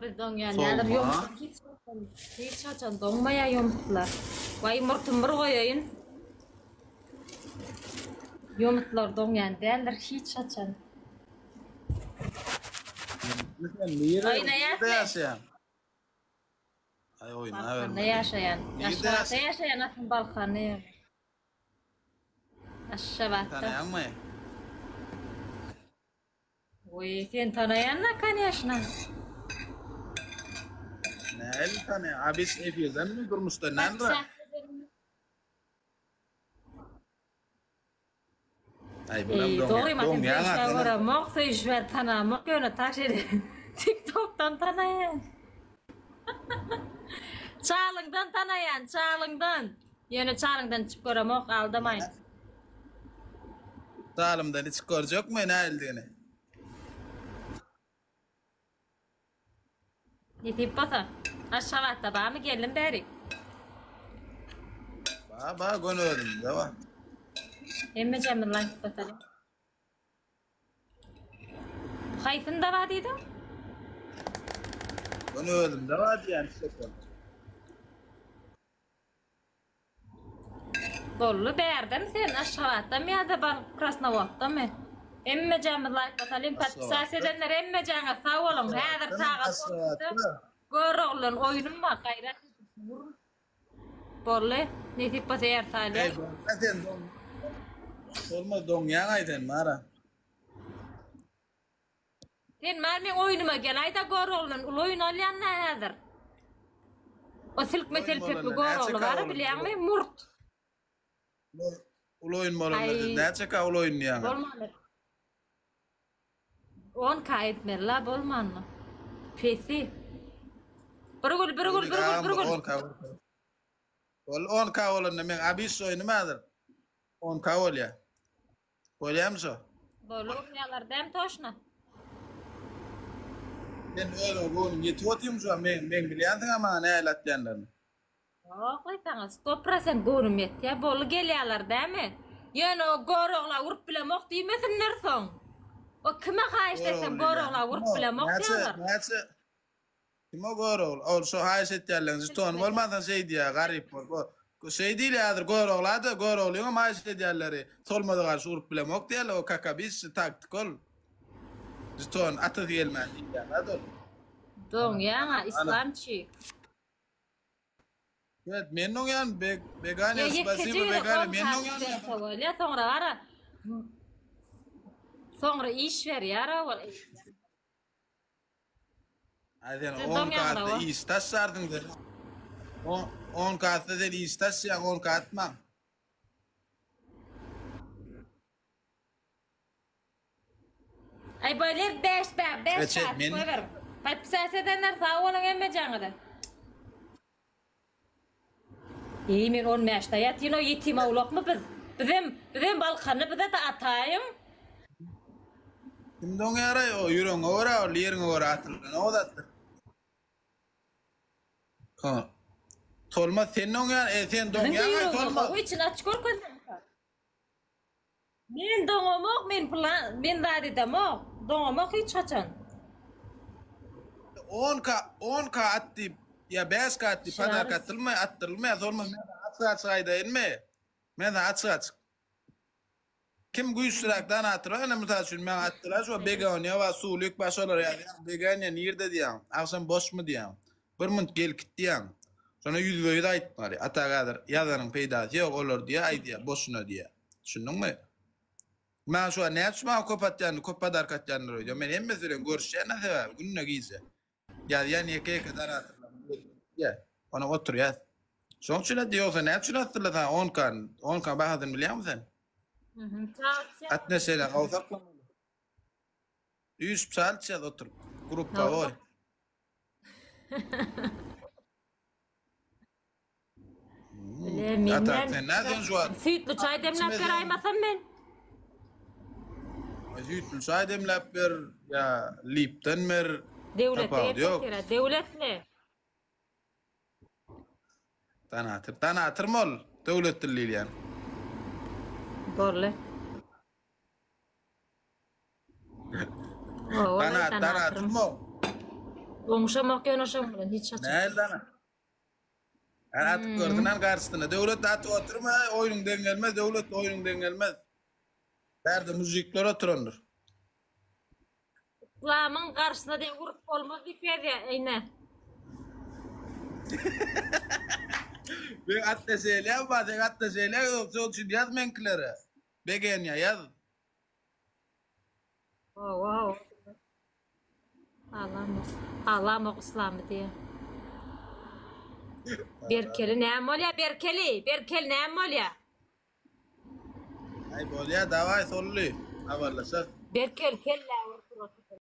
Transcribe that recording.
biz yani neler yok. Hiç açan donmaya yumutlar. Vay mırtım bir koyayın. Yumutlar don yani değerler hiç açan. Nerede yaşayan? Ay oyna Balkan'da yaşayan. Aşağıda yaşayan atın Balkan'da yaşayan. Aşağıda. Tanıyan mı? Oy sen tanıyan ne kan yaşına? Ne el tanıyan? Abis efirden mi durmuştu? Nandra? Ay bulam doğru mu? don ya. Şavara moksa işver tanımak yöne taşır. TikTok'tan tanıyan. Çağlığından tanıyan, çağlığından. Yine çağlığından çıkıp göremek aldamayın. Sağlımdan hiç görecek mi ne eldiğini? Yetip basa. Aşağıda bağ mı gelin beri? Bağ gönürdüm de var. Emme cemil lan batalım. Hayfın da var dedim. Gönürdüm de var yani. Dollu berdim sen aşağıda mı ya da ben Krasnovod'da mı? Emme cemil lan batalım. Patsas edenler emme cemil sağ olun. Hazır sağa görüğün oyunum var gayret. Bolle ne tip pas yer tale. Sen olma don ya ayden mara. Sen mermi oyunuma gel ayda görüğün oyun olayan ne hazır? O silk metel pek görüğün var biliyor musun? Murt. Uloyun mu olanlar? Ne çeka uloyun ya? Bolmanır. 10 kayıt merla bolmanır. Pesi. Burgul. 10K olanlar men abis oyunu madır? 10K ol ya. Koyayım so. Bolu yalar dem toşna. Ben öyle bunu yetiyordum şu an men biliyorsun ama ne elatyanlarını. Yok aytanız 100% görüm et ya bolu gelyalar değil mi? Yani o gorogla urup bile mok demesinler son. O kime hayış desen gorogla urup bile mok diyorlar. Kim o gorogla? O şu hayış etyerleriniz ton olmadan şey diye garip bu. Şey değil yadır gorogla da gorogluğun ama hayış etyerleri solmadı karşı urup bile mok diyorlar o kaka biz taktik ol. Ton atı diyelim yani adı. Don ya İslamçı. Evet, memnun yan begane spasibo begane memnun yan. Ya sonra var. Sonra iş ver ya. Aynen 10 kağıtta istas sardın da. 10 kağıtta dedi istas ya 10 kağıt mı? Ay böyle 5 saat koyarım. Bak ses edenler sağ olun emme canıdı. İyi men 10 yaşta yat yine yetim oğlak mı biz? Bizim Balkan'ı bize de atayım. Kim don yara o yürün ora o lirin ora atıldı. O da attı. Ha. Tolma sen don yara sen don yara tolma. O için aç kor koydum. Men doňamak men bäri demok. Doňamak hiç açan. 10K attı ya 5K attı padar attırılmaya sorma at sayda inme. Men at. Kim güýçlürakdan atır? Ana mutasyn men attılar şu began ya va suwlyk başalar yani began ya nirde diýen. Akşam boş mu diýen. Bir mont gel gitdi diýen. Sonra ýüzüňe aýtdylar. Atagadyr ýazanyň peýdasy ýok olar diýe aýdýar boşuna diýe. Düşündiňmi? Men şu näçme kopatýan, kopadar katýanlar öýdü. Men hemme süren görüşýän näse günne giýse. Yani ýeke kadar atyrlar. Ya, ona otur ya. Soňçyla diýorsa näçe atyrlar 10K bahadyny bilýärmi sen? Atnesele awsaklamaly. 100 saat otur. Gruppa var. Sütlü çay demlep beraymasam men. Sütlü çay demlep ber ya Lipton mer. Devletli. Tanatır mol. Devletli yani. Borle. Tanatır mol. Oňuşamak ýöneşem bilen hiç açyk. Näldana? Atyp gördüňän garşysyna döwlet atyp oturma, oýnuňdan gelmez, döwlet oýnuňdan gelmez. Bärde muzikler oturandyr. İslamyň garşysyna diýip urup bolmaz diýip eýne. Ben atta söyleyeyim bazen atta söyleyeyim yoksa o için yaz menkilere. Begen ya yaz. Wow. Allah'ım İslam'ı diye. Berkeli näme bolýar? Berkeli näme bolýar? Ay bolya davay solly. Avallasa. Berkel kelle